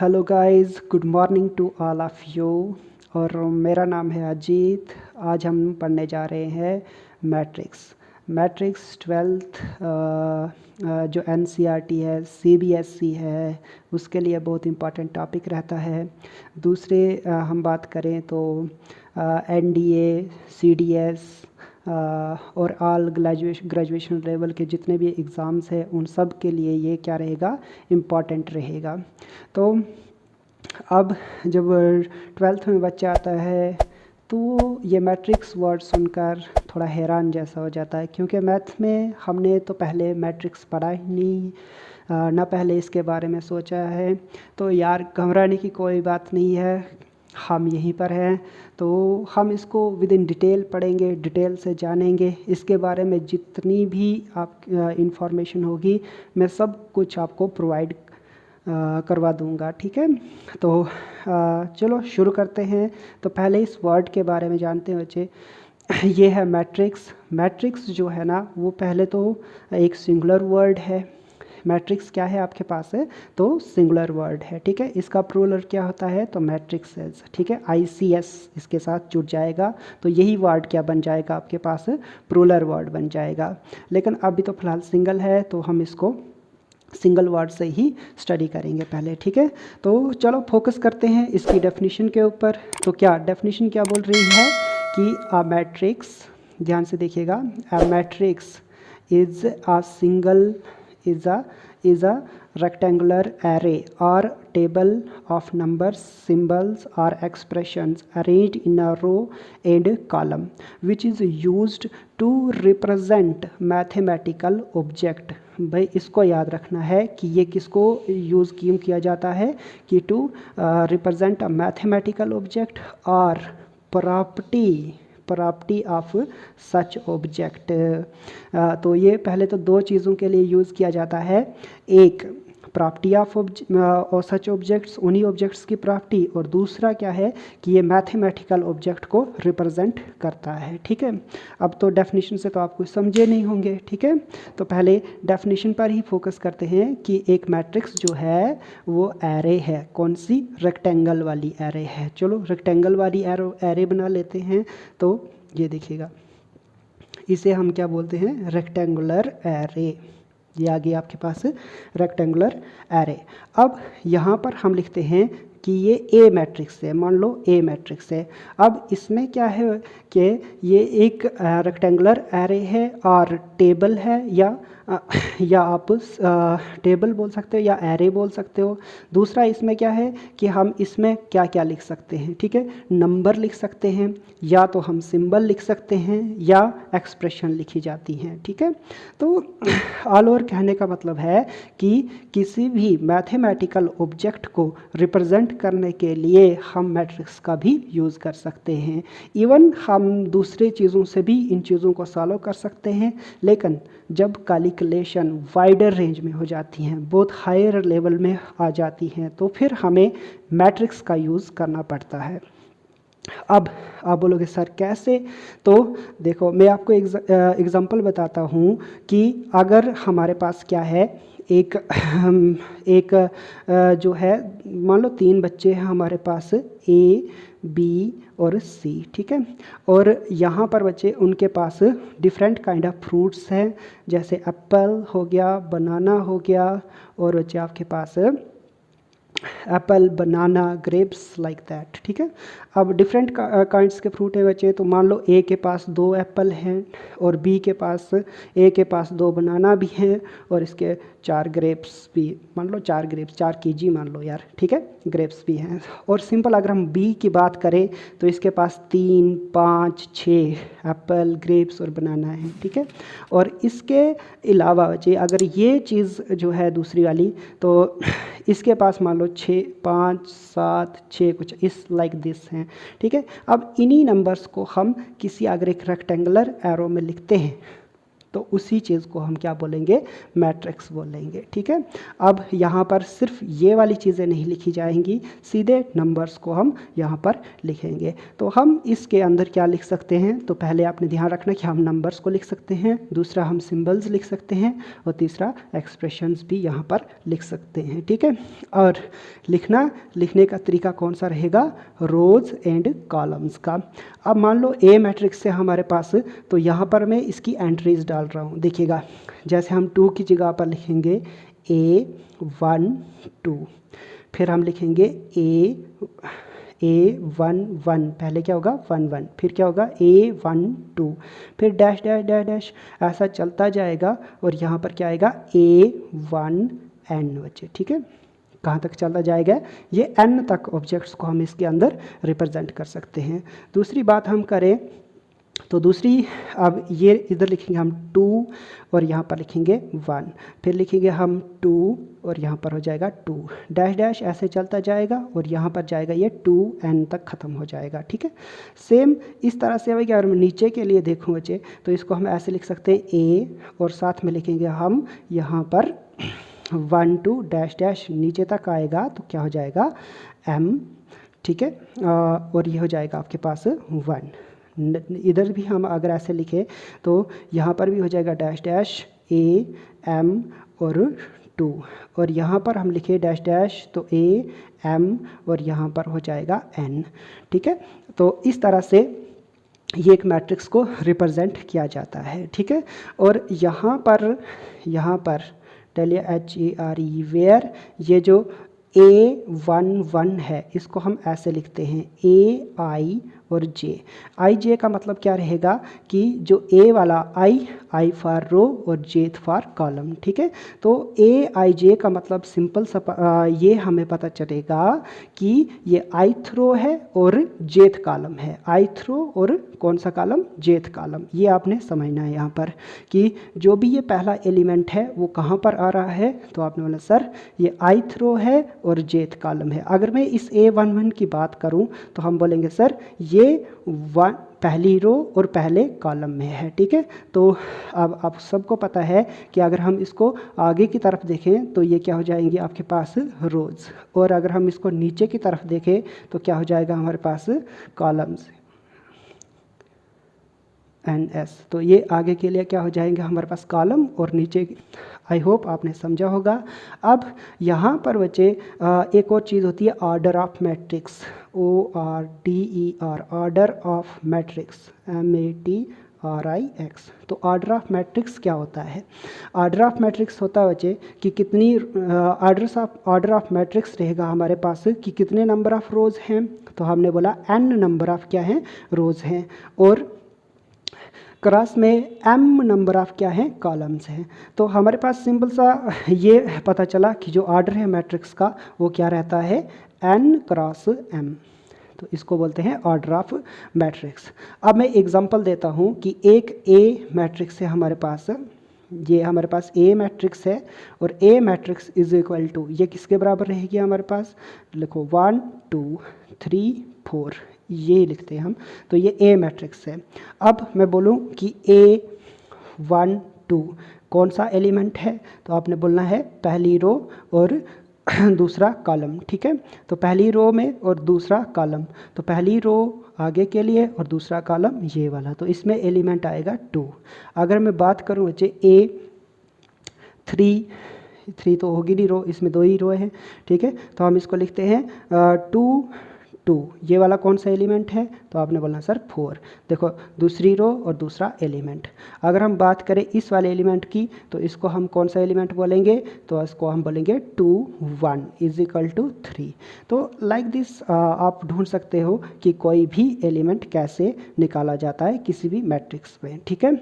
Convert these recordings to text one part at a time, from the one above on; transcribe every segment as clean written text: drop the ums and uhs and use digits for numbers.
Hello guys, good morning to all of you. और मेरा नाम है अजीत। आज हम पढ़ने जा रहे हैं मैट्रिक्स 12th जो एनसीईआरटी है, सीबीएसई है, उसके लिए बहुत इम्पॉर्टेंट टॉपिक रहता है। दूसरे हम बात करें तो एनडीए, सीडीएस और ऑल ग्रेजुएशन लेवल के जितने भी एग्ज़ाम्स हैं उन सब के लिए ये क्या रहेगा, इम्पॉर्टेंट रहेगा। तो अब जब 12th में बच्चा आता है तो ये मैट्रिक्स वर्ड सुनकर थोड़ा हैरान जैसा हो जाता है, क्योंकि मैथ में हमने तो पहले मैट्रिक्स पढ़ा ही नहीं, ना पहले इसके बारे में सोचा है। तो यार घबराने की कोई बात नहीं है, हम यहीं पर हैं। तो हम इसको विद इन डिटेल पढ़ेंगे, डिटेल से जानेंगे इसके बारे में। जितनी भी आप इंफॉर्मेशन होगी मैं सब कुछ आपको प्रोवाइड करवा दूंगा, ठीक है। तो चलो शुरू करते हैं। तो पहले इस वर्ड के बारे में जानते हैं बच्चे। ये है मैट्रिक्स जो है ना, वो पहले तो एक सिंगुलर वर्ड है। मैट्रिक्स क्या है आपके पास है तो सिंगुलर वर्ड है, ठीक है। इसका प्लूरल क्या होता है तो मैट्रिक्सेस, ठीक है। ICS इसके साथ जुड़ जाएगा तो यही वर्ड क्या बन जाएगा आपके पास, प्लूरल वर्ड बन जाएगा। लेकिन अभी तो फिलहाल सिंगल है तो हम इसको सिंगल वर्ड से ही स्टडी करेंगे पहले, ठीक है। तो चलो फोकस करते हैं इसकी डेफिनेशन के ऊपर। तो क्या डेफिनेशन क्या बोल रही है कि अ मैट्रिक्स, ध्यान से देखिएगा, a matrix is a single is a rectangular array or table of numbers, symbols or expressions arranged in a row and column which is used to represent mathematical object। भाई इसको याद रखना है कि ये किसको यूज़ क्यों किया जाता है कि to represent a mathematical object और प्रॉपर्टी ऑफ सच ऑब्जेक्ट। तो ये पहले तो दो चीज़ों के लिए यूज़ किया जाता है। एक प्रॉपर्टी ऑफ सच ऑब्जेक्ट्स, उन्हीं ऑब्जेक्ट्स की प्रॉपर्टी, और दूसरा क्या है कि ये मैथमेटिकल ऑब्जेक्ट को रिप्रेजेंट करता है, ठीक है। अब तो डेफिनेशन से तो आप कुछ समझे नहीं होंगे, ठीक है। तो पहले डेफिनेशन पर ही फोकस करते हैं कि एक मैट्रिक्स जो है वो एरे है। कौन सी? रेक्टेंगल वाली एरे है। चलो रेक्टेंगल वाली एरे बना लेते हैं। तो ये देखिएगा, इसे हम क्या बोलते हैं, रेक्टेंगुलर एरे। ये आ गया आपके पास रेक्टेंगुलर एरे। अब यहाँ पर हम लिखते हैं कि ये ए मैट्रिक्स है। मान लो ए मैट्रिक्स है। अब इसमें क्या है कि ये एक रेक्टेंगुलर एरे है और टेबल है, या आप टेबल बोल सकते हो या एरे बोल सकते हो। दूसरा इसमें क्या है कि हम इसमें क्या क्या लिख सकते हैं, ठीक है। नंबर लिख सकते हैं, या तो हम सिंबल लिख सकते हैं, या एक्सप्रेशन लिखी जाती हैं, ठीक है। तो ऑल ओवर कहने का मतलब है कि किसी भी मैथमेटिकल ऑब्जेक्ट को रिप्रेजेंट करने के लिए हम मैट्रिक्स का भी यूज़ कर सकते हैं। इवन हम दूसरे चीज़ों से भी इन चीज़ों को सॉल्व कर सकते हैं। लेकिन जब कैलकुलेशन वाइडर रेंज में हो जाती हैं, बहुत हायर लेवल में आ जाती हैं, तो फिर हमें मैट्रिक्स का यूज़ करना पड़ता है। अब आप बोलोगे सर कैसे? तो देखो मैं आपको एग्जांपल बताता हूँ कि अगर हमारे पास क्या है, एक जो है, मान लो 3 बच्चे हैं हमारे पास, A, B और C, ठीक है। और यहाँ पर बच्चे, उनके पास डिफरेंट काइंड ऑफ फ्रूट्स हैं, जैसे एप्पल हो गया, बनाना हो गया, और बच्चे आपके पास apple, banana, grapes, like that, ठीक है। अब डिफरेंट काइंड्स के फ्रूट है बच्चे। तो मान लो ए के पास 2 एप्पल हैं, और बी के पास, ए के पास 2 बनाना भी हैं, और इसके 4 ग्रेप्स भी, मान लो 4 ग्रेप्स, 4 केजी मान लो यार, ठीक है, ग्रेप्स भी हैं। और सिंपल अगर हम बी की बात करें तो इसके पास 3, 5, 6 एप्पल, ग्रेप्स और बनाना है, ठीक है। और इसके अलावा बच्चे अगर ये चीज़ जो है दूसरी वाली, तो इसके पास मान लो 6, 5, 7, 6 कुछ इस लाइक दिस हैं, ठीक है। अब इन्हीं नंबर्स को हम किसी अगर एक रेक्टेंगुलर एरो में लिखते हैं तो उसी चीज़ को हम क्या बोलेंगे, मैट्रिक्स बोलेंगे। ठीक है, अब यहाँ पर सिर्फ ये वाली चीज़ें नहीं लिखी जाएंगी, सीधे नंबर्स को हम यहाँ पर लिखेंगे। तो हम इसके अंदर क्या लिख सकते हैं, तो पहले आपने ध्यान रखना कि हम नंबर्स को लिख सकते हैं, दूसरा हम सिंबल्स लिख सकते हैं, और तीसरा एक्सप्रेशंस भी यहाँ पर लिख सकते हैं। ठीक है, और लिखने का तरीका कौन सा रहेगा, रोज एंड कॉलम्स का। अब मान लो ए मैट्रिक्स से हमारे पास, तो यहाँ पर मैं इसकी एंट्रीज डाल रहा हूँ। देखिएगा, जैसे हम 2 की जगह पर लिखेंगे A1 2, फिर हम लिखेंगे A1 1, पहले क्या होगा 1 1, फिर क्या होगा A1 2, फिर डैश डैश डैश डैश, ऐसा चलता जाएगा। और यहाँ पर क्या आएगा A1 N बच्चे। ठीक है, कहाँ तक चलता जाएगा, ये n तक ऑब्जेक्ट्स को हम इसके अंदर रिप्रेजेंट कर सकते हैं। दूसरी बात हम करें तो दूसरी, अब ये इधर लिखेंगे हम 2 और यहाँ पर लिखेंगे 1, फिर लिखेंगे हम 2 और यहाँ पर हो जाएगा 2, डैश डैश ऐसे चलता जाएगा और यहाँ पर जाएगा ये 2n तक ख़त्म हो जाएगा। ठीक है, सेम इस तरह से अगर मैं नीचे के लिए देखूँ बच्चे, तो इसको हम ऐसे लिख सकते हैं A, और साथ में लिखेंगे हम यहाँ पर 1 2 डैश डैश, नीचे तक आएगा तो क्या हो जाएगा M। ठीक है, और ये हो जाएगा आपके पास 1। इधर भी हम अगर ऐसे लिखें तो यहाँ पर भी हो जाएगा डैश डैश A M और 2, और यहाँ पर हम लिखे डैश डैश तो A M और यहाँ पर हो जाएगा N। ठीक है, तो इस तरह से ये एक मैट्रिक्स को रिप्रेजेंट किया जाता है। ठीक है, और यहाँ पर टेलिए HERE वेयर, ये जो A11 है इसको हम ऐसे लिखते हैं AI और J का मतलब क्या रहेगा कि जो A वाला I फॉर रो और J फॉर कॉलम। ठीक है, तो AIJ का मतलब सिंपल सा ये हमें पता चलेगा कि ये ith रो है और jth कॉलम है। ith रो और कौन सा कॉलम, jth कॉलम। ये आपने समझना है यहाँ पर कि जो भी ये पहला एलिमेंट है वो कहाँ पर आ रहा है, तो आपने बोला सर ये ith रो है और jth कॉलम है। अगर मैं इस A11 की बात करूँ तो हम बोलेंगे सर ये पहली रो और पहले कॉलम में है। ठीक है, तो अब आप सबको पता है कि अगर हम इसको आगे की तरफ देखें तो ये क्या हो जाएंगे आपके पास रोज, और अगर हम इसको नीचे की तरफ देखें तो क्या हो जाएगा हमारे पास कॉलम्स NS। तो ये आगे के लिए क्या हो जाएंगे हमारे पास कॉलम और नीचे। आई होप आपने समझा होगा। अब यहाँ पर बच्चे एक और चीज़ होती है order of matrix, ORDER, order of matrix MATRIX। तो ऑर्डर ऑफ मैट्रिक्स क्या होता है, ऑर्डर ऑफ मैट्रिक्स होता है बच्चे कि कितनी ऑर्डर ऑफ मैट्रिक्स रहेगा हमारे पास कि कितने नंबर ऑफ रोज़ हैं, तो हमने बोला n नंबर ऑफ क्या हैं रोज़ हैं, और क्रॉस में m नंबर ऑफ क्या है कॉलम्स हैं। तो हमारे पास सिंपल सा ये पता चला कि जो ऑर्डर है मैट्रिक्स का वो क्या रहता है n क्रॉस m, तो इसको बोलते हैं ऑर्डर ऑफ मैट्रिक्स। अब मैं एग्जांपल देता हूँ कि एक A मैट्रिक्स है हमारे पास, ये हमारे पास A मैट्रिक्स है और A matrix is equal to, ये किसके बराबर रहेगी हमारे पास, लिखो 1 2 3 4, ये लिखते हैं हम, तो ये A मैट्रिक्स है। अब मैं बोलूँ कि A1 2 कौन सा एलिमेंट है, तो आपने बोलना है पहली रो और दूसरा कॉलम। ठीक है, तो पहली रो में और दूसरा कॉलम, तो पहली रो आगे के लिए और दूसरा कॉलम ये वाला, तो इसमें एलिमेंट आएगा 2। अगर मैं बात करूँ बच्चे A3 तो होगी नहीं रो, इसमें 2 ही रो हैं। ठीक है, तो हम इसको लिखते हैं 2 2, ये वाला कौन सा एलिमेंट है, तो आपने बोलना सर 4। देखो दूसरी रो और दूसरा एलिमेंट। अगर हम बात करें इस वाले एलिमेंट की तो इसको हम कौन सा एलिमेंट बोलेंगे, तो इसको हम बोलेंगे 2 1 इज इक्वल टू 3। तो लाइक दिस आप ढूंढ सकते हो कि कोई भी एलिमेंट कैसे निकाला जाता है किसी भी मैट्रिक्स में। ठीक है,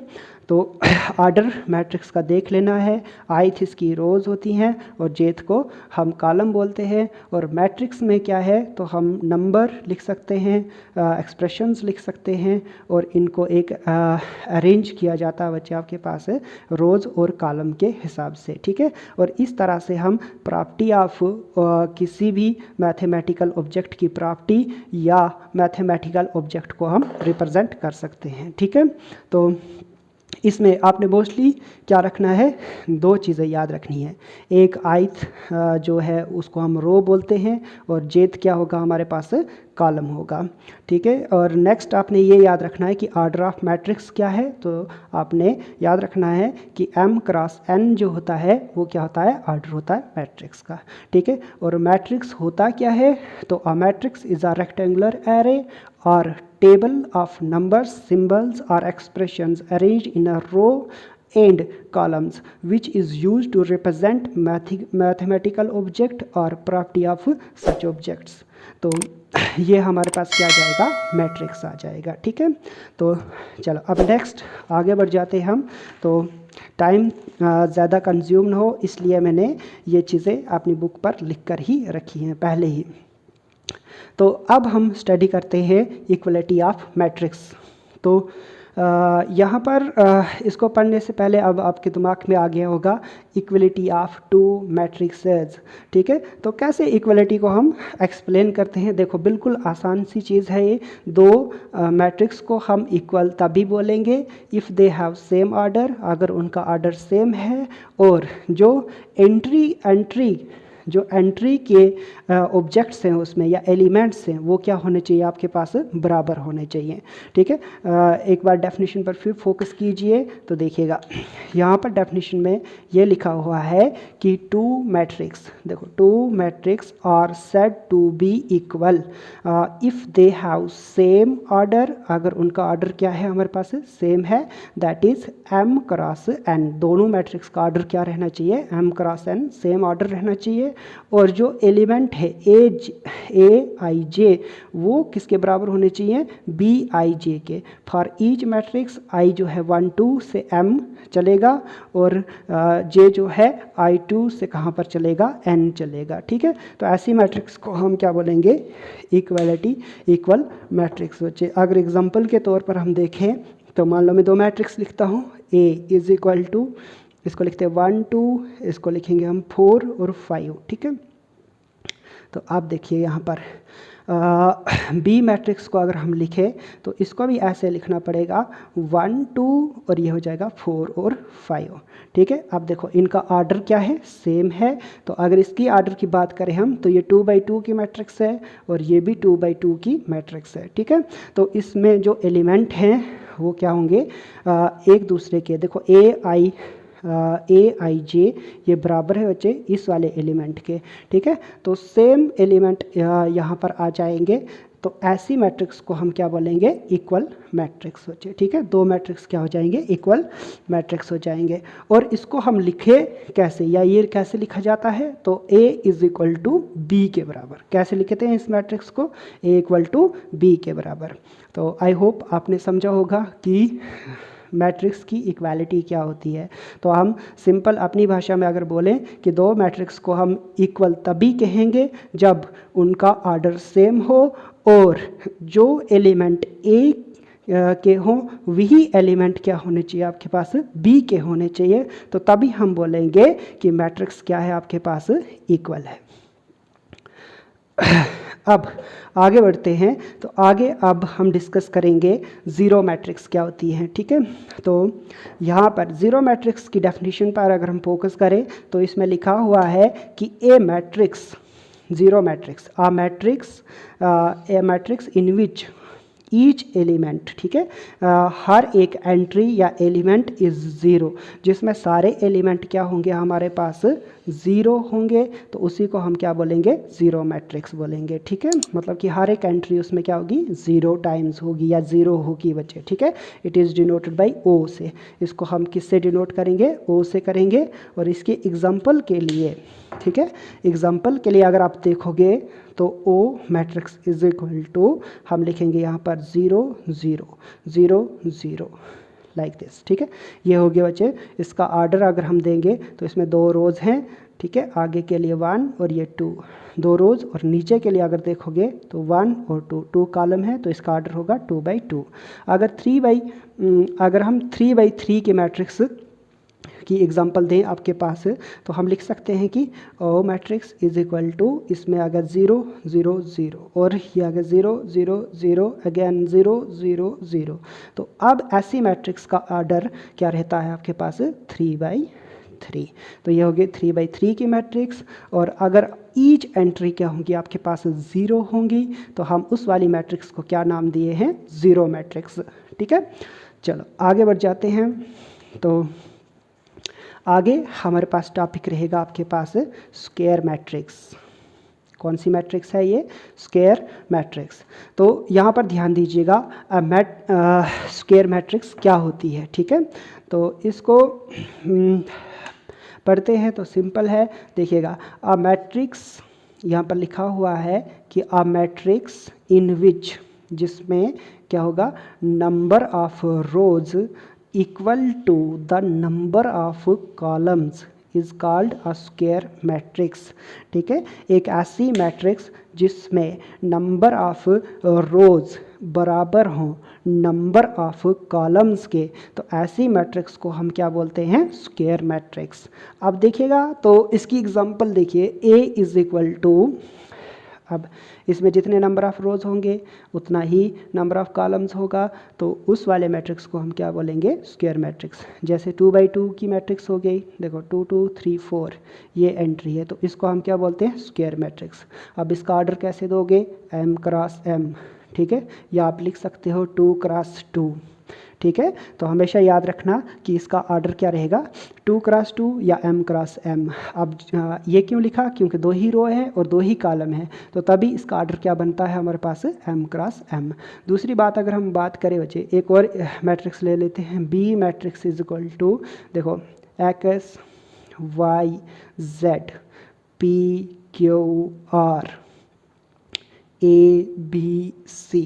तो ऑर्डर मैट्रिक्स का देख लेना है, ith इसकी रोज़ होती हैं और jth को हम कॉलम बोलते हैं, और मैट्रिक्स में क्या है तो हम नंबर लिख सकते हैं, एक्सप्रेशंस लिख सकते हैं, और इनको एक अरेंज किया जाता है बच्चे आपके पास रोज़ और कॉलम के हिसाब से। ठीक है, और इस तरह से हम प्रॉपर्टी ऑफ किसी भी मैथमेटिकल ऑब्जेक्ट की प्रॉपर्टी या मैथमेटिकल ऑब्जेक्ट को हम रिप्रेजेंट कर सकते हैं। ठीक है, तो इसमें आपने मोस्टली क्या रखना है, दो चीज़ें याद रखनी है। एक आइथ जो है उसको हम रो बोलते हैं, और जेथ क्या होगा हमारे पास, कॉलम होगा। ठीक है, और नेक्स्ट आपने ये याद रखना है कि ऑर्डर ऑफ मैट्रिक्स क्या है। तो आपने याद रखना है कि m क्रॉस n जो होता है वो क्या होता है, ऑर्डर होता है मैट्रिक्स का। ठीक है, और मैट्रिक्स होता क्या है, तो a matrix is a rectangular array और table of numbers, symbols or expressions arranged in a row and columns which is used to represent mathematical object or property of such objects। तो ये हमारे पास क्या आ जाएगा, मैट्रिक्स आ जाएगा। ठीक है, तो चलो अब नेक्स्ट आगे बढ़ जाते हैं हम। तो टाइम ज़्यादा कंज्यूम ना हो इसलिए मैंने ये चीज़ें अपनी बुक पर लिख कर ही रखी हैं पहले ही। तो अब हम स्टडी करते हैं इक्वलिटी ऑफ मैट्रिक्स। तो यहाँ पर इसको पढ़ने से पहले अब आपके दिमाग में आ गया होगा इक्वलिटी ऑफ टू मैट्रिक्सेस। ठीक है, तो कैसे इक्वलिटी को हम एक्सप्लेन करते हैं, देखो बिल्कुल आसान सी चीज़ है ये। दो मैट्रिक्स को हम इक्वल तभी बोलेंगे if they have same order, अगर उनका ऑर्डर सेम है, और जो एंट्री के ऑब्जेक्ट्स हैं उसमें या एलिमेंट्स हैं वो क्या होने चाहिए, आपके पास बराबर होने चाहिए। ठीक है, एक बार डेफिनेशन पर फिर फोकस कीजिए तो देखिएगा यहाँ पर डेफिनेशन में ये लिखा हुआ है कि टू मैट्रिक्स, देखो two matrix are said to be equal if they have same order, अगर उनका ऑर्डर क्या है हमारे पास, सेम है, that is m cross n। दोनों मैट्रिक्स का ऑर्डर क्या रहना चाहिए, m cross n, same order रहना चाहिए। और जो एलिमेंट है ए आई जे वो किसके बराबर होने चाहिए, बी आई जे के। फॉर ईच मैट्रिक्स आई जो है 1 2 से m चलेगा, और जे जो है I2 से कहाँ पर चलेगा, n चलेगा। ठीक है, तो ऐसी मैट्रिक्स को हम क्या बोलेंगे, इक्वल मैट्रिक्स। बच्चे अगर एग्जांपल के तौर पर हम देखें तो मान लो मैं दो मैट्रिक्स लिखता हूँ, A इज़ इक्वल टू, इसको लिखते हैं 1 2, इसको लिखेंगे हम 4 और 5। ठीक है, तो आप देखिए यहाँ पर बी मैट्रिक्स को अगर हम लिखें तो इसको भी ऐसे लिखना पड़ेगा 1 2 और ये हो जाएगा 4 और 5। ठीक है, अब देखो इनका ऑर्डर क्या है, सेम है। तो अगर इसकी ऑर्डर की बात करें हम तो ये 2 बाई 2 की मैट्रिक्स है और ये भी 2 बाई 2 की मैट्रिक्स है। ठीक है, तो इसमें जो एलिमेंट हैं वो क्या होंगे, एक दूसरे के, देखो ए आई जे ये बराबर है बच्चे इस वाले एलिमेंट के। ठीक है, तो सेम एलिमेंट यहाँ पर आ जाएंगे, तो ऐसी मैट्रिक्स को हम क्या बोलेंगे, इक्वल मैट्रिक्स बच्चे। ठीक है, दो मैट्रिक्स क्या हो जाएंगे, इक्वल मैट्रिक्स हो जाएंगे। और इसको हम लिखे कैसे, या ये कैसे लिखा जाता है, तो A is equal to B के बराबर। कैसे लिखते हैं इस मैट्रिक्स को, ए इक्वल टू बी के बराबर। तो आई होप आपने समझा होगा कि मैट्रिक्स की इक्वालिटी क्या होती है। तो हम सिंपल अपनी भाषा में अगर बोलें कि दो मैट्रिक्स को हम इक्वल तभी कहेंगे जब उनका ऑर्डर सेम हो और जो एलिमेंट ए के हों वही एलिमेंट क्या होने चाहिए, आपके पास बी के होने चाहिए। तो तभी हम बोलेंगे कि मैट्रिक्स क्या है, आपके पास इक्वल है। अब आगे बढ़ते हैं, तो आगे अब हम डिस्कस करेंगे ज़ीरो मैट्रिक्स क्या होती हैं। ठीक है, तो यहाँ पर ज़ीरो मैट्रिक्स की डेफिनेशन पर अगर हम फोकस करें तो इसमें लिखा हुआ है कि a matrix, zero matrix, a matrix in which each element, ठीक है, हर एक एंट्री या एलिमेंट इज़ ज़ीरो, जिसमें सारे एलिमेंट क्या होंगे, हमारे पास ज़ीरो होंगे, तो उसी को हम क्या बोलेंगे, ज़ीरो मैट्रिक्स बोलेंगे। ठीक है, मतलब कि हर एक एंट्री उसमें क्या होगी, ज़ीरो टाइम्स होगी या ज़ीरो होगी बच्चे। ठीक है, it is denoted by O से। इसको हम किससे डिनोट करेंगे, ओ से करेंगे। और इसके एग्जाम्पल के लिए, ठीक है, एग्जाम्पल के लिए अगर आप देखोगे तो ओ मैट्रिक्स इज इक्वल टू हम लिखेंगे यहाँ पर 0 0 0 0 लाइक दिस। ठीक है, ये हो गया बच्चे। इसका ऑर्डर अगर हम देंगे तो इसमें दो रोज़ हैं, ठीक है, आगे के लिए 1 और ये 2, दो रोज़, और नीचे के लिए अगर देखोगे तो 1 और 2 कॉलम है, तो इसका ऑर्डर होगा 2 बाई 2। अगर हम 3 बाई 3 की मैट्रिक्स की एग्जांपल दें आपके पास, तो हम लिख सकते हैं कि ओ मैट्रिक्स इज इक्वल टू, इसमें अगर 0 0 0 और ये अगर 0 0 0 अगेन 0 0 0, तो अब ऐसी मैट्रिक्स का ऑर्डर क्या रहता है आपके पास 3/3। तो ये होगी 3/3 की मैट्रिक्स। और अगर ईच एंट्री क्या होंगी आपके पास 0 होंगी, तो हम उस वाली मैट्रिक्स को क्या नाम दिए हैं, 0 मैट्रिक्स। ठीक है, चलो आगे बढ़ जाते हैं। तो आगे हमारे पास टॉपिक रहेगा आपके पास स्क्वायर मैट्रिक्स। कौन सी मैट्रिक्स है ये, स्क्वायर मैट्रिक्स। तो यहाँ पर ध्यान दीजिएगा स्क्वायर मैट्रिक्स क्या होती है। ठीक है, तो इसको पढ़ते हैं। तो सिंपल है, देखिएगा अ मैट्रिक्स, यहाँ पर लिखा हुआ है कि अ मैट्रिक्स इन विच, जिसमें क्या होगा, number of rows equal to the number of columns is called a square matrix. ठीक है, एक ऐसी मैट्रिक्स जिसमें नंबर ऑफ रोज बराबर हों नंबर ऑफ कॉलम्स के, तो ऐसी मैट्रिक्स को हम क्या बोलते हैं, स्क्वायर मैट्रिक्स। अब देखिएगा, तो इसकी एग्जांपल देखिए, ए इज इक्वल टू, अब इसमें जितने नंबर ऑफ रोज होंगे उतना ही नंबर ऑफ कॉलम्स होगा, तो उस वाले मैट्रिक्स को हम क्या बोलेंगे, स्क्वायर मैट्रिक्स। जैसे 2/2 की मैट्रिक्स हो गई, देखो 2 2 3 4 ये एंट्री है, तो इसको हम क्या बोलते हैं, स्क्वायर मैट्रिक्स। अब इसका ऑर्डर कैसे दोगे, m क्रॉस m। ठीक है, या आप लिख सकते हो 2 क्रॉस 2। ठीक है, तो हमेशा याद रखना कि इसका ऑर्डर क्या रहेगा, 2 क्रॉस 2 या m क्रॉस m। अब ये क्यों लिखा, क्योंकि 2 ही रो है और 2 ही कॉलम है, तो तभी इसका ऑर्डर क्या बनता है हमारे पास, m क्रॉस m। दूसरी बात अगर हम बात करें बच्चे, एक और मैट्रिक्स ले लेते हैं, B matrix is equal to, देखो x y z p q r a b c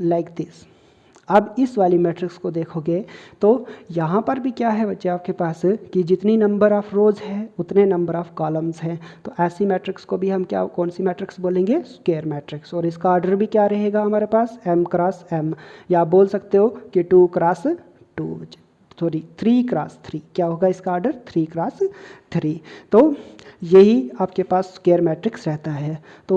like this. अब इस वाली मैट्रिक्स को देखोगे तो यहाँ पर भी क्या है बच्चे आपके पास, कि जितनी नंबर ऑफ रोज है उतने नंबर ऑफ कॉलम्स हैं, तो ऐसी मैट्रिक्स को भी हम क्या, कौन सी मैट्रिक्स बोलेंगे, स्क्वायर मैट्रिक्स। और इसका ऑर्डर भी क्या रहेगा हमारे पास, m क्रॉस m, या आप बोल सकते हो कि 2 क्रॉस 2, सॉरी 3 क्रॉस 3, क्या होगा इसका ऑर्डर, 3 क्रॉस 3। तो यही आपके पास स्क्वायर मैट्रिक्स रहता है। तो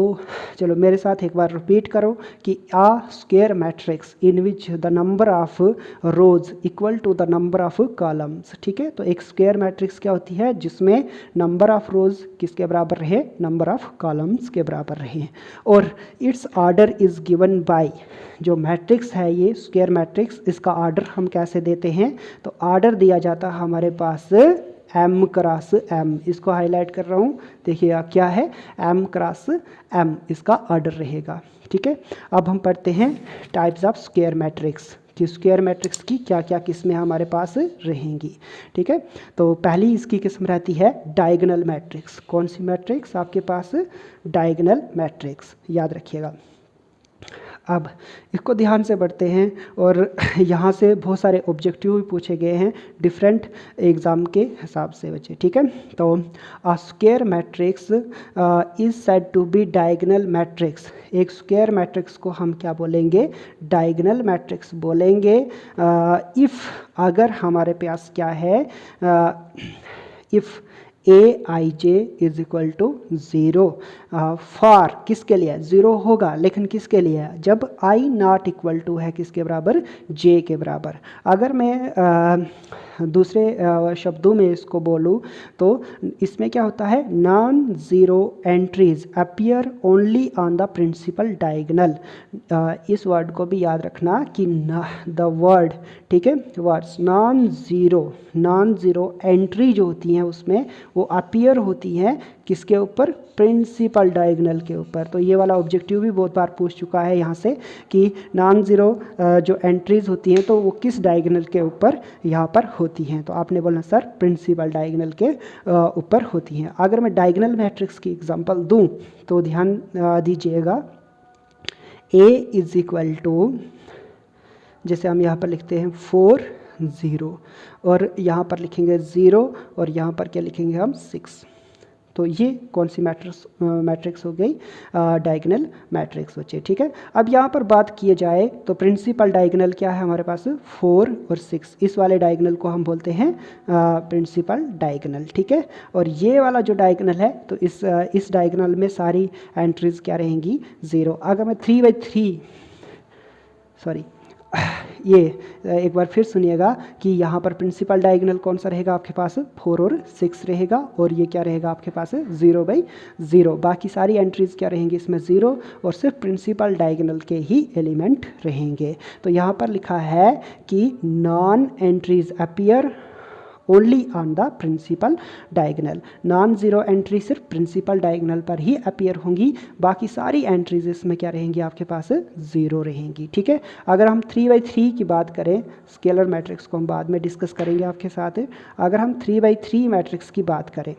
चलो मेरे साथ एक बार रिपीट करो कि a square matrix in which the number of rows equal to the number of columns. ठीक है, तो एक स्क्वायर मैट्रिक्स क्या होती है, जिसमें नंबर ऑफ रोज किसके बराबर रहे, नंबर ऑफ कॉलम्स के बराबर रहे, और it's order is given by, जो मैट्रिक्स है ये स्क्वायर मैट्रिक्स, इसका ऑर्डर हम कैसे देते हैं, तो ऑर्डर दिया जाता है हमारे पास m क्रॉस m। इसको हाईलाइट कर रहा हूँ, देखिएगा क्या है, m क्रॉस m इसका ऑर्डर रहेगा। ठीक है, अब हम पढ़ते हैं टाइप्स ऑफ स्क्वायर मैट्रिक्स, कि स्क्वायर मैट्रिक्स की क्या क्या किस्में हमारे पास रहेंगी। ठीक है, तो पहली इसकी किस्म रहती है डायगोनल मैट्रिक्स। कौन सी मैट्रिक्स आपके पास, डायगोनल मैट्रिक्स, याद रखिएगा। अब इसको ध्यान से पढ़ते हैं, और यहाँ से बहुत सारे ऑब्जेक्टिव भी पूछे गए हैं डिफरेंट एग्ज़ाम के हिसाब से बच्चे। ठीक है, तो a square matrix is said to be diagonal matrix. एक स्क्वायर मैट्रिक्स को हम क्या बोलेंगे, डायगोनल मैट्रिक्स बोलेंगे। इफ़, अगर हमारे पास क्या है, if Aij is equal to 0, for किसके लिए, 0 होगा, लेकिन किसके लिए, जब i नॉट इक्वल टू है किसके बराबर, j के बराबर। अगर मैं दूसरे शब्दों में इसको बोलूँ तो इसमें क्या होता है, non zero entries appear only on the principal diagonal. इस वर्ड को भी याद रखना कि द वर्ड, ठीक है, वर्ड्स नॉन ज़ीरो एंट्री जो होती हैं उसमें वो अपीयर होती हैं किसके ऊपर, प्रिंसिपल डायगोनल के ऊपर। तो ये वाला ऑब्जेक्टिव भी बहुत बार पूछ चुका है यहाँ से कि नॉन ज़ीरो जो एंट्रीज होती हैं तो वो किस डायगोनल के ऊपर यहाँ पर होती हैं, तो आपने बोलना सर प्रिंसिपल डायगोनल के ऊपर होती हैं। अगर मैं डायगोनल मैट्रिक्स की एग्जांपल दूं तो ध्यान दीजिएगा, A इज इक्वल टू, जैसे हम यहाँ पर लिखते हैं 4 0, और यहाँ पर लिखेंगे 0, और यहाँ पर क्या लिखेंगे हम 6। तो ये कौन सी मैट्रिक्स हो गई? डायगोनल मैट्रिक्स बच्चे, ठीक है। अब यहाँ पर बात किए जाए तो प्रिंसिपल डायगोनल क्या है हमारे पास? 4 और 6। इस वाले डायगोनल को हम बोलते हैं प्रिंसिपल डायगोनल, ठीक है। और ये वाला जो डायगोनल है तो इस डायगोनल में सारी एंट्रीज क्या रहेंगी? 0। अगर मैं 3/3 सॉरी ये एक बार फिर सुनिएगा कि यहाँ पर प्रिंसिपल डायगोनल कौन सा रहेगा आपके पास? 4 और 6 रहेगा, और ये क्या रहेगा आपके पास? 0/0। बाकी सारी एंट्रीज क्या रहेंगी इसमें? 0, और सिर्फ प्रिंसिपल डायगोनल के ही एलिमेंट रहेंगे। तो यहाँ पर लिखा है कि non entries appear only on the principal diagonal. Non zero entry सिर्फ प्रिंसिपल डायगोनल पर ही अपीयर होंगी, बाकी सारी एंट्रीज इसमें क्या रहेंगी आपके पास? 0 रहेंगी, ठीक है। अगर हम 3/3 की बात करें, स्केलर मैट्रिक्स को हम बाद में डिस्कस करेंगे आपके साथ। अगर हम 3/3 मैट्रिक्स की बात करें,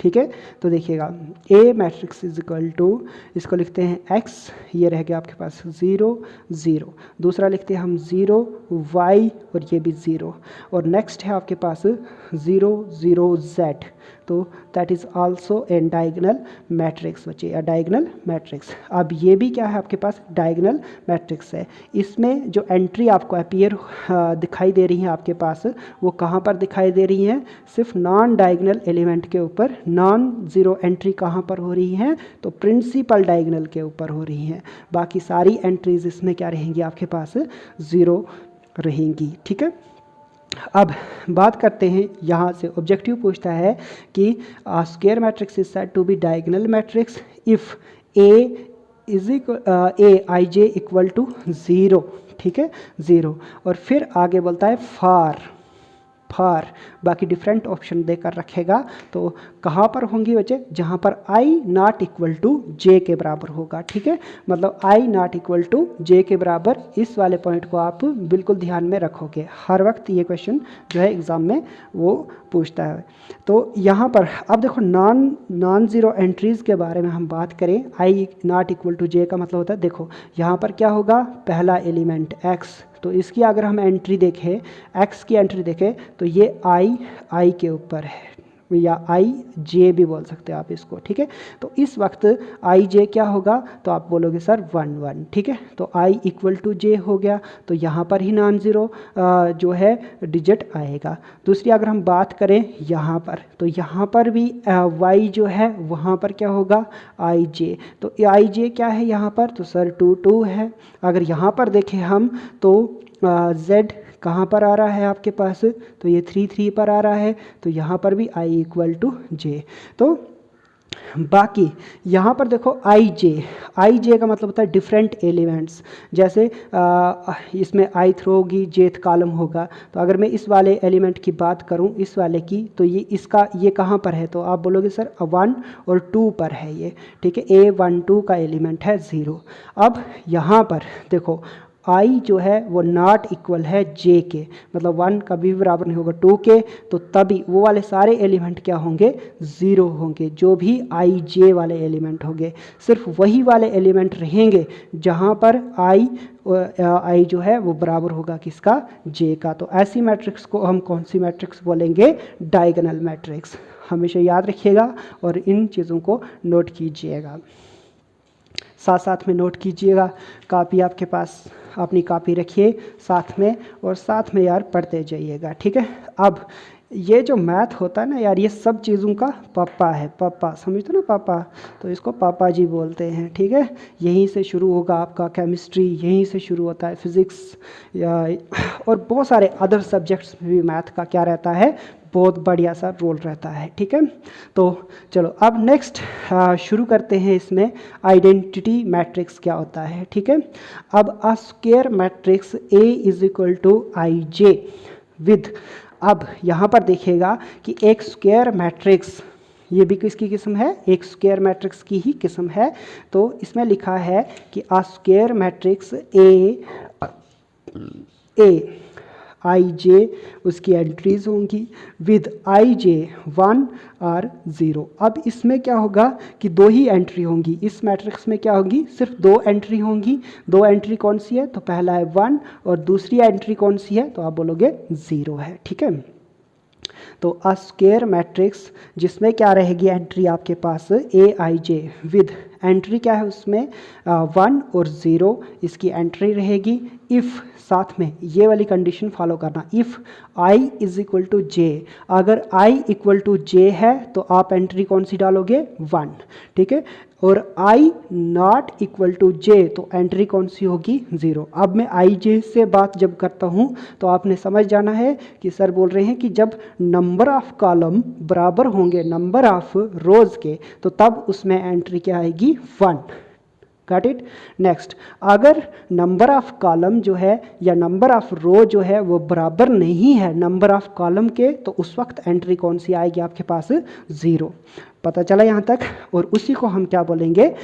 ठीक है, तो देखिएगा ए मैट्रिक्स इज इक्वल टू, इसको लिखते हैं एक्स, ये रह गया आपके पास 0 0। दूसरा लिखते हैं हम 0 वाई, और ये भी 0। और नेक्स्ट है आपके पास 0 0 जेड, तो that is also an diagonal matrix बच्चे, या डायगोनल मैट्रिक्स। अब ये भी क्या है आपके पास? डायगोनल मैट्रिक्स है। इसमें जो एंट्री आपको अपीयर दिखाई दे रही है आपके पास, वो कहाँ पर दिखाई दे रही हैं? सिर्फ नॉन डायगोनल एलिमेंट के ऊपर। नॉन जीरो एंट्री कहाँ पर हो रही हैं? तो प्रिंसिपल डायगोनल के ऊपर हो रही हैं। बाकी सारी एंट्रीज इसमें क्या रहेंगी आपके पास? 0 रहेंगी, ठीक है। अब बात करते हैं, यहाँ से ऑब्जेक्टिव पूछता है कि square matrix is said to be diagonal matrix if A is A I J equal to 0, ठीक है, 0। और फिर आगे बोलता है फार बाकी डिफरेंट ऑप्शन देकर रखेगा। तो कहाँ पर होंगी बच्चे? जहाँ पर आई नॉट इक्वल टू जे के बराबर होगा, ठीक है। मतलब आई नॉट इक्वल टू जे के बराबर, इस वाले पॉइंट को आप बिल्कुल ध्यान में रखोगे। हर वक्त ये क्वेश्चन जो है एग्ज़ाम में वो पूछता है। तो यहाँ पर अब देखो, नॉन ज़ीरो एंट्रीज़ के बारे में हम बात करें, आई नॉट इक्वल टू जे का मतलब होता है, देखो यहाँ पर क्या होगा? पहला एलिमेंट एक्स, तो इसकी अगर हम एंट्री देखें, एक्स की एंट्री देखें, तो ये आई के ऊपर है, या आई जे भी बोल सकते हैं आप इसको, ठीक है। तो इस वक्त आई जे क्या होगा? तो आप बोलोगे सर 1 1, ठीक है। तो आई इक्वल टू जे हो गया, तो यहाँ पर ही नॉन ज़ीरो जो है डिजिट आएगा। दूसरी अगर हम बात करें यहाँ पर, तो यहाँ पर भी वाई जो है वहाँ पर क्या होगा? आई जे। तो आई जे क्या है यहाँ पर? तो सर 2 2 है। अगर यहाँ पर देखें हम, तो जेड कहाँ पर आ रहा है आपके पास? तो ये 3 3 पर आ रहा है, तो यहाँ पर भी आई इक्वल टू जे। तो बाकी यहाँ पर देखो आई जे का मतलब होता है डिफरेंट एलिमेंट्स। जैसे इसमें आई थ्रो होगी, जेथ कॉलम होगा। तो अगर मैं इस वाले एलिमेंट की बात करूँ, इस वाले की, तो ये कहाँ पर है? तो आप बोलोगे सर 1 और 2 पर है ये, ठीक है। A1 2 का एलिमेंट है 0। अब यहाँ पर देखो, आई जो है वो नॉट इक्वल है जे के, मतलब 1 कभी भी बराबर नहीं होगा 2 के, तो तभी वो वाले सारे एलिमेंट क्या होंगे? 0 होंगे। जो भी आई जे वाले एलिमेंट होंगे, सिर्फ वही वाले एलिमेंट रहेंगे जहाँ पर आई जो है वो बराबर होगा किसका? जे का। तो ऐसी मैट्रिक्स को हम कौन सी मैट्रिक्स बोलेंगे? Diagonal matrix. हमेशा याद रखिएगा और इन चीज़ों को नोट कीजिएगा, साथ साथ में नोट कीजिएगा। कापी आपके पास, अपनी कापी रखिए साथ में, और साथ में यार पढ़ते जाइएगा, ठीक है। अब ये जो मैथ होता है ना यार, ये सब चीज़ों का पापा है, पापा समझते हो ना, पापा, तो इसको पापा जी बोलते हैं, ठीक है। यहीं से शुरू होगा आपका केमिस्ट्री, यहीं से शुरू होता है फिज़िक्स, और बहुत सारे अदर सब्जेक्ट्स में भी मैथ का क्या रहता है? बहुत बढ़िया सा रोल रहता है, ठीक है। तो चलो अब नेक्स्ट शुरू करते हैं। इसमें आइडेंटिटी मैट्रिक्स क्या होता है, ठीक है। अब a square matrix A is equal to I J with, अब यहाँ पर देखिएगा कि एक स्क्वायर मैट्रिक्स, ये भी किसकी किस्म है? एक स्क्वायर मैट्रिक्स की ही किस्म है। तो इसमें लिखा है कि अ स्क्वायर मैट्रिक्स ए आई जे, उसकी एंट्रीज होंगी विद आई जे 1 और 0। अब इसमें क्या होगा कि 2 ही एंट्री होंगी। इस मैट्रिक्स में क्या होगी? सिर्फ 2 एंट्री होंगी। 2 एंट्री कौन सी है? तो पहला है 1, और दूसरी एंट्री कौन सी है? तो आप बोलोगे 0 है, ठीक है। तो अ स्क्वायर मैट्रिक्स जिसमें क्या रहेगी एंट्री आपके पास ए आई जे विद एंट्री क्या है उसमें 1 और 0 इसकी एंट्री रहेगी। इफ़ साथ में ये वाली कंडीशन फॉलो करना, if i is equal to J, अगर i इक्वल टू जे है तो आप एंट्री कौन सी डालोगे 1, ठीक है, और i नॉट इक्वल टू जे तो एंट्री कौन सी होगी 0। अब मैं i j से बात जब करता हूँ तो आपने समझ जाना है कि सर बोल रहे हैं कि जब नंबर ऑफ कॉलम बराबर होंगे नंबर ऑफ रोज के तो तब उसमें एंट्री क्या आएगी 1। Got it. नेक्स्ट, अगर नंबर ऑफ कॉलम जो है या नंबर ऑफ रो जो है वो बराबर नहीं है नंबर ऑफ कॉलम के तो उस वक्त एंट्री कौन सी आएगी आपके पास 0। पता चला यहाँ तक। और उसी को हम क्या बोलेंगे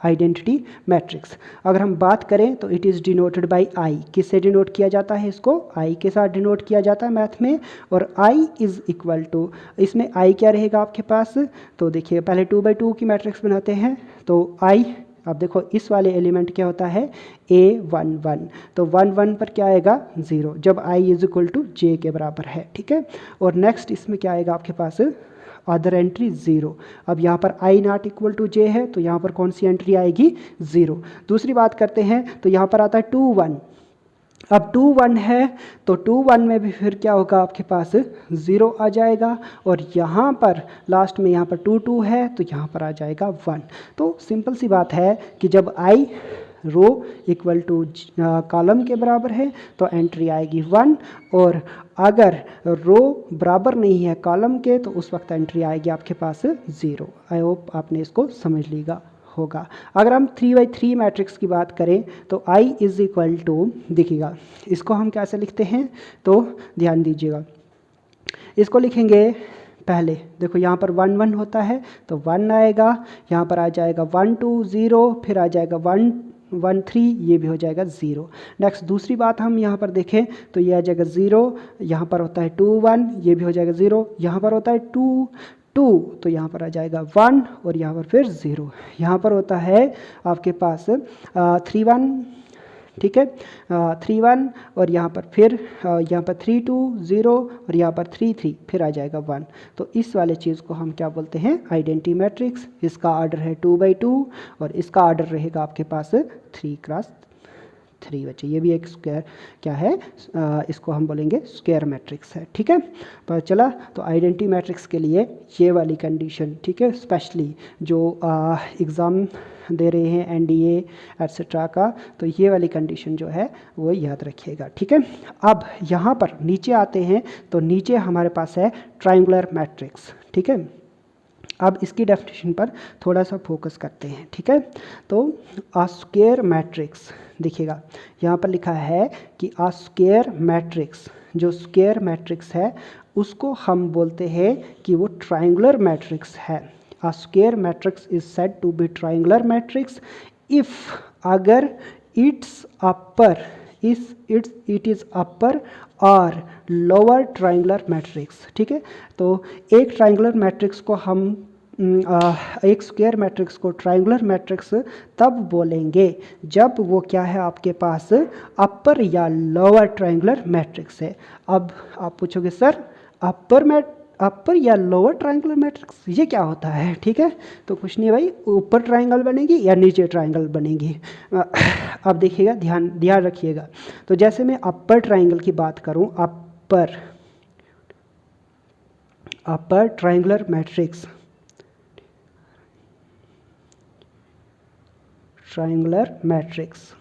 आइडेंटिटी मैट्रिक्स। अगर हम बात करें तो इट इज़ डिनोटेड बाय आई, किससे डिनोट किया जाता है इसको आई के साथ डिनोट किया जाता है मैथ में। और आई इज़ इक्वल टू, इसमें आई क्या रहेगा आपके पास, तो देखिए पहले 2/2 की मैट्रिक्स बनाते हैं तो आई, अब देखो इस वाले एलिमेंट क्या होता है A11, तो 1 पर क्या आएगा 0 जब i इज इक्वल टू जे के बराबर है, ठीक है। और नेक्स्ट इसमें क्या आएगा आपके पास अदर एंट्री 0। अब यहाँ पर i नॉट इक्वल टू जे है तो यहाँ पर कौन सी एंट्री आएगी 0। दूसरी बात करते हैं तो यहाँ पर आता है 2 1, अब 2 1 है तो 2 1 में भी फिर क्या होगा आपके पास 0 आ जाएगा। और यहाँ पर लास्ट में यहाँ पर 2 2 है तो यहाँ पर आ जाएगा 1। तो सिंपल सी बात है कि जब i row equal to column के बराबर है तो एंट्री आएगी 1, और अगर रो बराबर नहीं है कॉलम के तो उस वक्त एंट्री आएगी आपके पास 0। आई होप आपने इसको समझ लिया होगा। अगर हम 3/3 मैट्रिक्स की बात करें तो i इज इक्वल टू, देखिएगा इसको हम कैसे लिखते हैं तो ध्यान दीजिएगा, इसको लिखेंगे पहले देखो यहाँ पर 1 1 होता है तो 1 आएगा, यहाँ पर आ जाएगा 1 2 0, फिर आ जाएगा 1 1 3, ये भी हो जाएगा 0। नेक्स्ट दूसरी बात हम यहाँ पर देखें तो ये आ जाएगा 0, यहाँ पर होता है 2 1, ये भी हो जाएगा 0, यहाँ पर होता है 2 2 तो यहाँ पर आ जाएगा 1 और यहाँ पर फिर 0, यहाँ पर होता है आपके पास 3 1, ठीक है 3 1, और यहाँ पर फिर यहाँ पर 3 2 0 और यहाँ पर 3 3, फिर आ जाएगा 1। तो इस वाले चीज़ को हम क्या बोलते हैं आइडेंटिटी मैट्रिक्स। इसका ऑर्डर है 2/2 और इसका ऑर्डर रहेगा आपके पास 3x3 बच्चे। ये भी एक स्क्वायर क्या है इसको हम बोलेंगे स्क्वायर मैट्रिक्स है, ठीक है। पर चला तो आइडेंटिटी मैट्रिक्स के लिए ये वाली कंडीशन, ठीक है, स्पेशली जो एग्ज़ाम दे रहे हैं एनडीए एट्सेट्रा का, तो ये वाली कंडीशन जो है वो याद रखिएगा, ठीक है। अब यहाँ पर नीचे आते हैं तो नीचे हमारे पास है ट्रायंगुलर मैट्रिक्स, ठीक है। अब इसकी डेफिनेशन पर थोड़ा सा फोकस करते हैं, ठीक है। तो अ स्क्वायर मैट्रिक्स, देखिएगा यहाँ पर लिखा है कि अ स्क्वायर मैट्रिक्स, जो स्क्वायर मैट्रिक्स है उसको हम बोलते हैं कि वो ट्रायंगुलर मैट्रिक्स है। A square matrix is said to be triangular matrix if अगर it is upper or lower triangular matrix, ठीक है। तो एक ट्रायंगुलर मैट्रिक्स को हम एक स्क्वायर मैट्रिक्स को ट्रायंगुलर मैट्रिक्स तब बोलेंगे जब वो क्या है आपके पास अपर या लोअर ट्रायंगुलर मैट्रिक्स है। अब आप पूछोगे सर अपर या लोअर ट्रायंगुलर मैट्रिक्स ये क्या होता है, ठीक है। तो कुछ नहीं भाई, ऊपर ट्रायंगल बनेगी या नीचे ट्रायंगल बनेगी। अब देखिएगा ध्यान रखिएगा। तो जैसे मैं अपर ट्रायंगल की बात करूं, अपर ट्रायंगुलर मैट्रिक्स,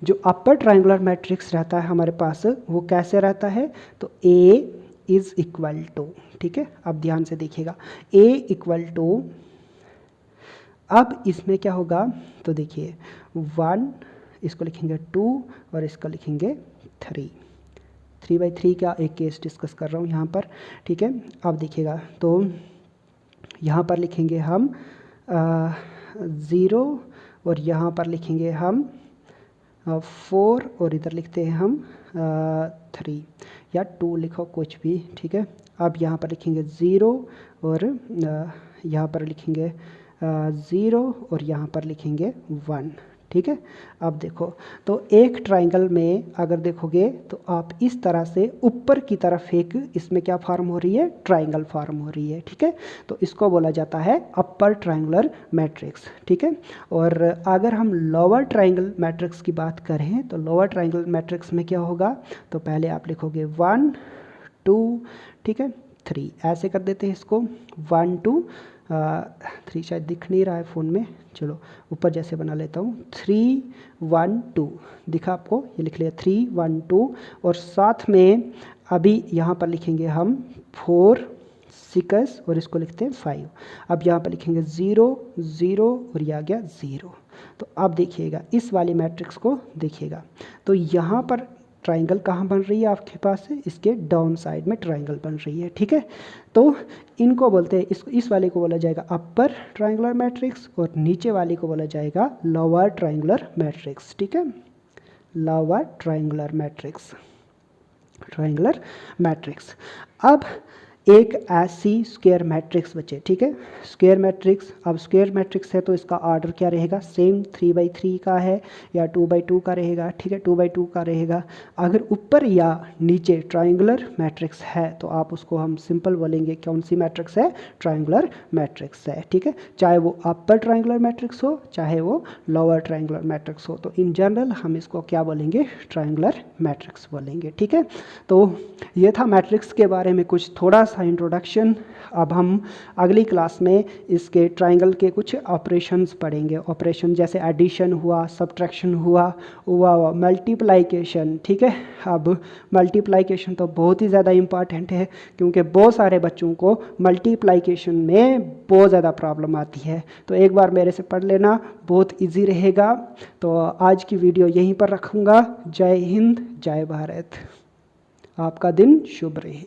जो अपर ट्रायंगुलर मैट्रिक्स रहता है हमारे पास वो कैसे रहता है, तो A इज इक्वल टू, ठीक है। अब ध्यान से देखिएगा A इक्वल टू, अब इसमें क्या होगा तो देखिए 1, इसको लिखेंगे 2 और इसको लिखेंगे 3/3 का एक केस डिस्कस कर रहा हूँ यहाँ पर, ठीक है। अब देखिएगा तो यहाँ पर लिखेंगे हम 0 और यहाँ पर लिखेंगे हम 4 और इधर लिखते हैं हम 3 या 2 लिखो कुछ भी, ठीक है। अब यहाँ पर लिखेंगे 0 और यहाँ पर लिखेंगे 0 और यहाँ पर लिखेंगे 1, ठीक है। अब देखो, तो एक ट्राइंगल में अगर देखोगे तो आप इस तरह से ऊपर की तरफ एक इसमें क्या फॉर्म हो रही है, ट्राइंगल फॉर्म हो रही है, ठीक है। तो इसको बोला जाता है अपर ट्राइंगुलर मैट्रिक्स, ठीक है। और अगर हम लोअर ट्राइंगल मैट्रिक्स की बात करें तो लोअर ट्राइंगल मैट्रिक्स में क्या होगा, तो पहले आप लिखोगे 1 2, ठीक है, 3, ऐसे कर देते हैं इसको 1 2 3 शायद दिख नहीं रहा है फ़ोन में, चलो ऊपर जैसे बना लेता हूँ 3 1 2, दिखा आपको, ये लिख लिया 3 1 2, और साथ में अभी यहाँ पर लिखेंगे हम 4 6 और इसको लिखते हैं 5। अब यहाँ पर लिखेंगे 0 0 और ये आ गया 0। तो अब देखिएगा इस वाली मैट्रिक्स को देखिएगा, तो यहाँ पर ट्राइंगल कहाँ बन रही है आपके पास है, इसके डाउन साइड में ट्राइंगल बन रही है, ठीक है। तो इनको बोलते हैं, इस वाले को बोला जाएगा अपर ट्राइंगुलर मैट्रिक्स और नीचे वाले को बोला जाएगा लोअर ट्राइंगुलर मैट्रिक्स, ठीक है, lower triangular matrix, triangular matrix. अब एक ऐसी स्क्वायर मैट्रिक्स बचे, ठीक है, स्क्वायर मैट्रिक्स। अब स्क्वायर मैट्रिक्स है तो इसका ऑर्डर क्या रहेगा, सेम 3/3 का है या 2/2 का रहेगा, ठीक है, 2/2 का रहेगा। अगर ऊपर या नीचे ट्राइंगुलर मैट्रिक्स है तो आप उसको हम सिंपल बोलेंगे कौन सी मैट्रिक्स है, ट्राइंगुलर मैट्रिक्स है, ठीक है, चाहे वो अपर ट्राइंगुलर मैट्रिक्स हो चाहे वो लोअर ट्राइंगुलर मैट्रिक्स हो। तो इन जनरल हम इसको क्या बोलेंगे, ट्राइंगुलर मैट्रिक्स बोलेंगे, ठीक है। तो ये था मैट्रिक्स के बारे में कुछ थोड़ा सा इंट्रोडक्शन। अब हम अगली क्लास में इसके ट्राइंगल के कुछ ऑपरेशंस पढ़ेंगे, ऑपरेशन जैसे एडिशन हुआ, सब्ट्रैक्शन हुआ, मल्टीप्लाइकेशन, ठीक है। अब मल्टीप्लाइकेशन तो बहुत ही ज़्यादा इम्पॉर्टेंट है क्योंकि बहुत सारे बच्चों को मल्टीप्लाइकेशन में बहुत ज़्यादा प्रॉब्लम आती है, तो एक बार मेरे से पढ़ लेना, बहुत ईजी रहेगा। तो आज की वीडियो यहीं पर रखूँगा। जय हिंद, जय भारत, आपका दिन शुभ रहे।